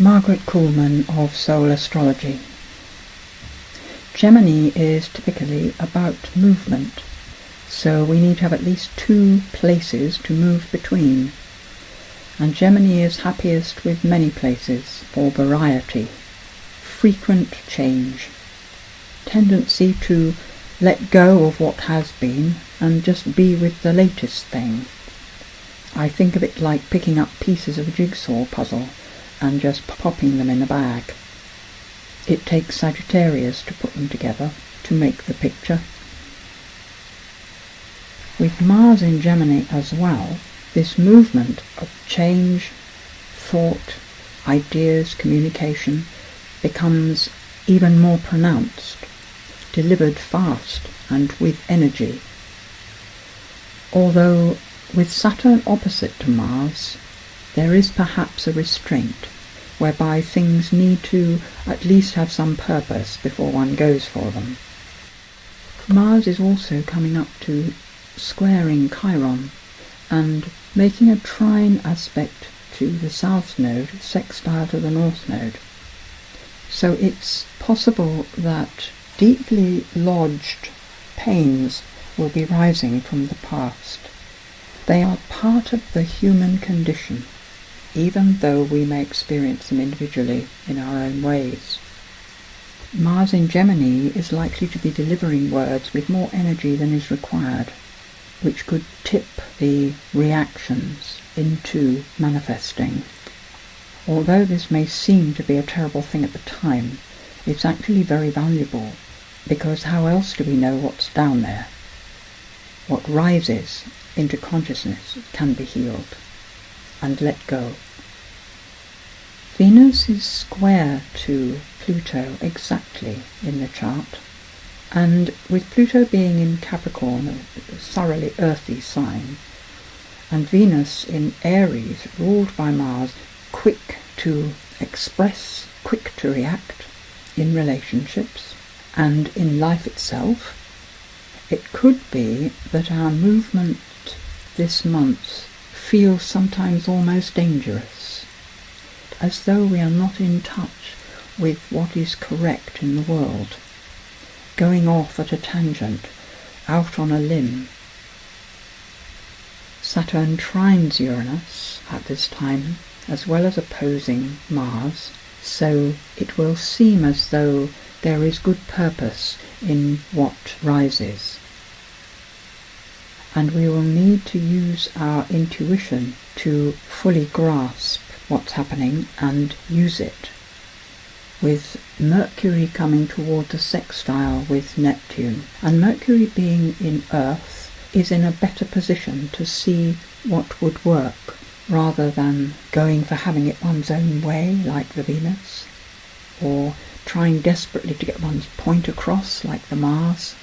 Margaret Kuhlman of Soul Astrology. Gemini is typically about movement, so we need to have at least two places to move between. And Gemini is happiest with many places for variety, frequent change, tendency to let go of what has been and just be with the latest thing. I think of it like picking up pieces of a jigsaw puzzle and just popping them in a bag. It takes Sagittarius to put them together to make the picture. With Mars in Gemini as well, this movement of change, thought, ideas, communication becomes even more pronounced, delivered fast and with energy. Although with Saturn opposite to Mars, there is perhaps a restraint, whereby things need to at least have some purpose before one goes for them. Mars is also coming up to squaring Chiron and making a trine aspect to the South Node, sextile to the North Node. So it's possible that deeply lodged pains will be rising from the past. They are part of the human condition, even though we may experience them individually in our own ways. Mars in Gemini is likely to be delivering words with more energy than is required, which could tip the reactions into manifesting. Although this may seem to be a terrible thing at the time, it's actually very valuable, because how else do we know what's down there? What rises into consciousness can be healed and let go. Venus is square to Pluto exactly in the chart, and with Pluto being in Capricorn, a thoroughly earthy sign, and Venus in Aries, ruled by Mars, quick to express, quick to react in relationships and in life itself, it could be that our movement this month feels sometimes almost dangerous, as though we are not in touch with what is correct in the world, going off at a tangent, out on a limb. Saturn trines Uranus at this time, as well as opposing Mars, so it will seem as though there is good purpose in what rises. And we will need to use our intuition to fully grasp what's happening and use it. With Mercury coming toward the sextile with Neptune, and Mercury being in Earth is in a better position to see what would work, rather than going for having it one's own way like the Venus, or trying desperately to get one's point across like the Mars.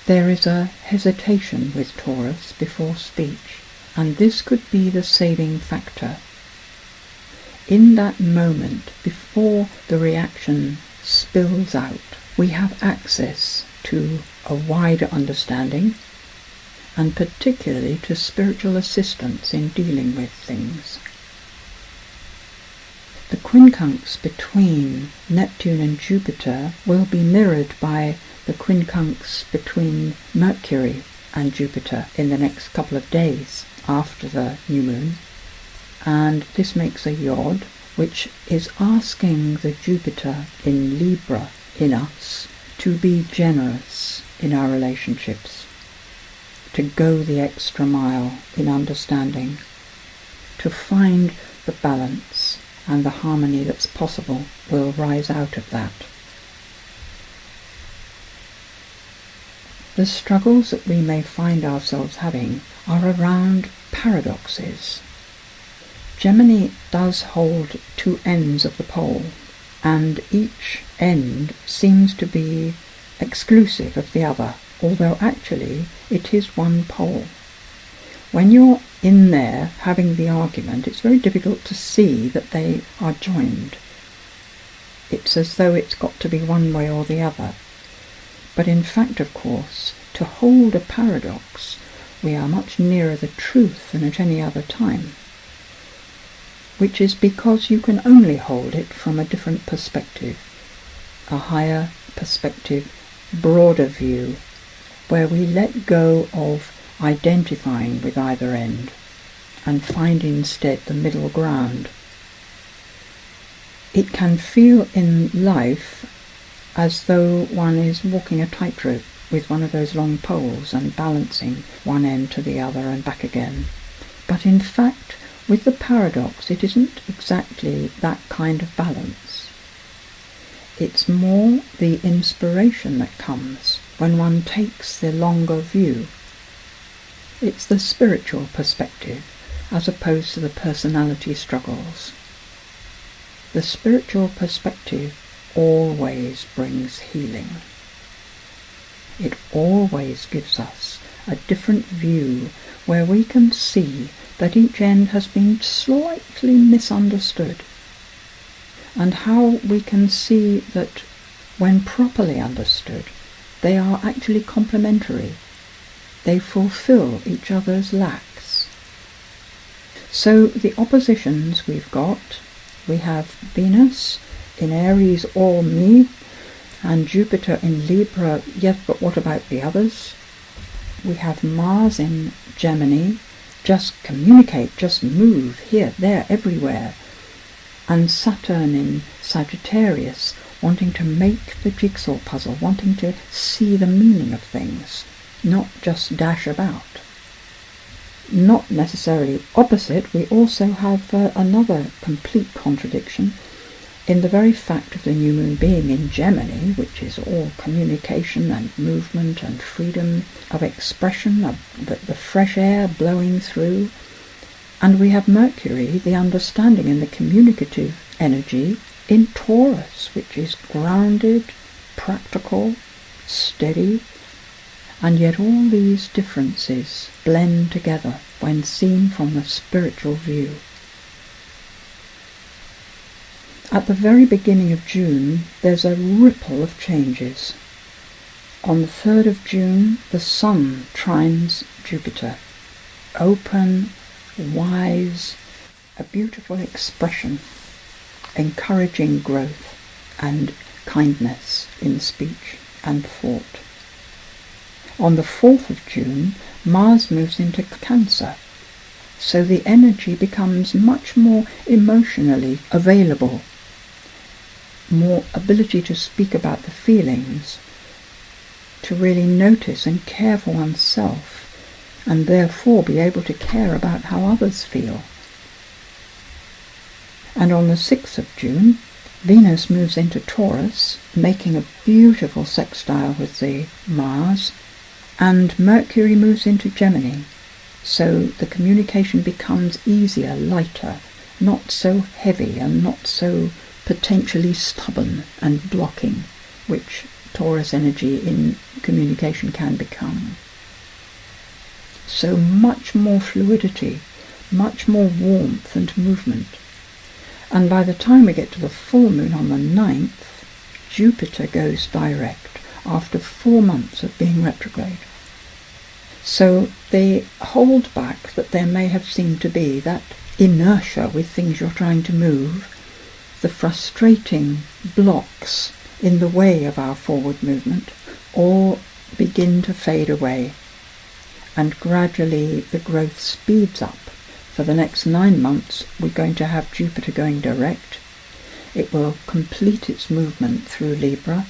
There is a hesitation with Taurus before speech, and this could be the saving factor. In that moment, before the reaction spills out, we have access to a wider understanding, and particularly to spiritual assistance in dealing with things. The quincunx between Neptune and Jupiter will be mirrored by the quincunx between Mercury and Jupiter in the next couple of days after the new moon, and this makes a yod, which is asking the Jupiter in Libra in us to be generous in our relationships, to go the extra mile in understanding, to find the balance and the harmony that's possible will rise out of that. The struggles that we may find ourselves having are around paradoxes. Gemini does hold two ends of the pole, and each end seems to be exclusive of the other, although actually it is one pole. When you're in there having the argument, it's very difficult to see that they are joined. It's as though it's got to be one way or the other. But in fact, of course, to hold a paradox, we are much nearer the truth than at any other time. which is because you can only hold it from a different perspective, a higher perspective, broader view, where we let go of identifying with either end and find instead the middle ground. It can feel in life as though one is walking a tightrope with one of those long poles and balancing one end to the other and back again. But in fact, with the paradox, it isn't exactly that kind of balance. It's more the inspiration that comes when one takes the longer view. It's the spiritual perspective as opposed to the personality struggles. The spiritual perspective always brings healing. It always gives us a different view where we can see that each end has been slightly misunderstood, and how we can see that when properly understood, they are actually complementary. They fulfill each other's lacks. So the oppositions we've got, we have Venus in Aries, all me, and Jupiter in Libra, yes, but what about the others? We have Mars in Gemini, just communicate, just move, here, there, everywhere, and Saturn in Sagittarius, wanting to make the jigsaw puzzle, wanting to see the meaning of things, not just dash about. Not necessarily opposite, we also have another complete contradiction in the very fact of the new moon being in Gemini, which is all communication and movement and freedom of expression, of the fresh air blowing through. And we have Mercury, the understanding and the communicative energy, in Taurus, which is grounded, practical, steady. And yet all these differences blend together when seen from the spiritual view. At the very beginning of June, there's a ripple of changes. On the 3rd of June, the Sun trines Jupiter. Open, wise, a beautiful expression, encouraging growth and kindness in speech and thought. On the 4th of June, Mars moves into Cancer, so the energy becomes much more emotionally available, more ability to speak about the feelings, to really notice and care for oneself, and therefore be able to care about how others feel. And on the 6th of June, Venus moves into Taurus, making a beautiful sextile with the Mars, and Mercury moves into Gemini, so the communication becomes easier, lighter, not so heavy and not so potentially stubborn and blocking, which Taurus energy in communication can become. So much more fluidity, much more warmth and movement. And by the time we get to the full moon on the 9th, Jupiter goes direct after 4 months of being retrograde. So the hold back that there may have seemed to be, that inertia with things you're trying to move, the frustrating blocks in the way of our forward movement, all begin to fade away, and gradually the growth speeds up. For the next 9 months we're going to have Jupiter going direct. It will complete its movement through Libra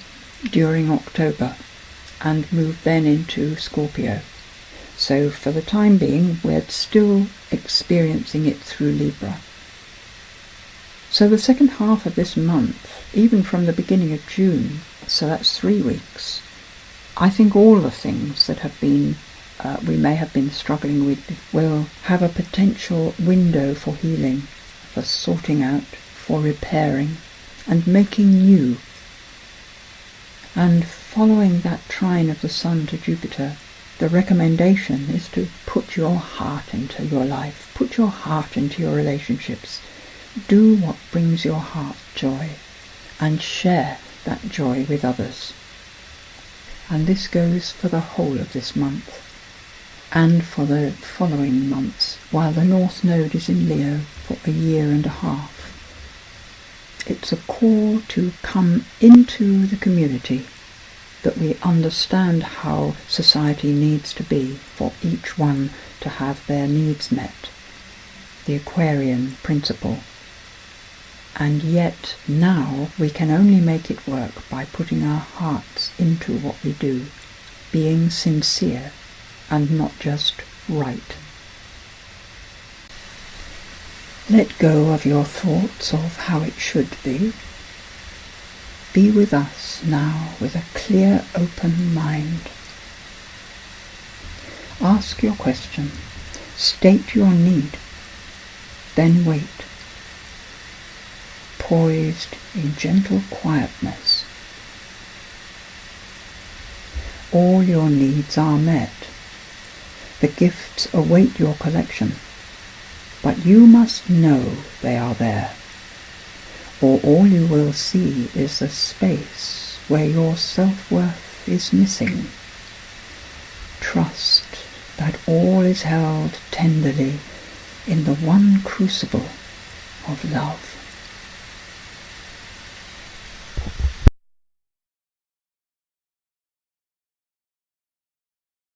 during October and move then into Scorpio. So for the time being we're still experiencing it through Libra. So the second half of this month, even from the beginning of June, so that's 3 weeks, I think all the things that have been we may have been struggling with will have a potential window for healing, for sorting out, for repairing and making new. And following that trine of the Sun to Jupiter, the recommendation is to put your heart into your life, put your heart into your relationships. Do what brings your heart joy and share that joy with others. And this goes for the whole of this month and for the following months while the North Node is in Leo. for a year and a half. It's a call to come into the community, that we understand how society needs to be for each one to have their needs met, the Aquarian principle. And yet now we can only make it work by putting our hearts into what we do, being sincere and not just right. Let go of your thoughts of how it should be. Be with us now with a clear, open mind. Ask your question, state your need, then wait, poised in gentle quietness. All your needs are met. The gifts await your collection, but you must know they are there, or all you will see is the space where your self-worth is missing. Trust that all is held tenderly in the one crucible of love.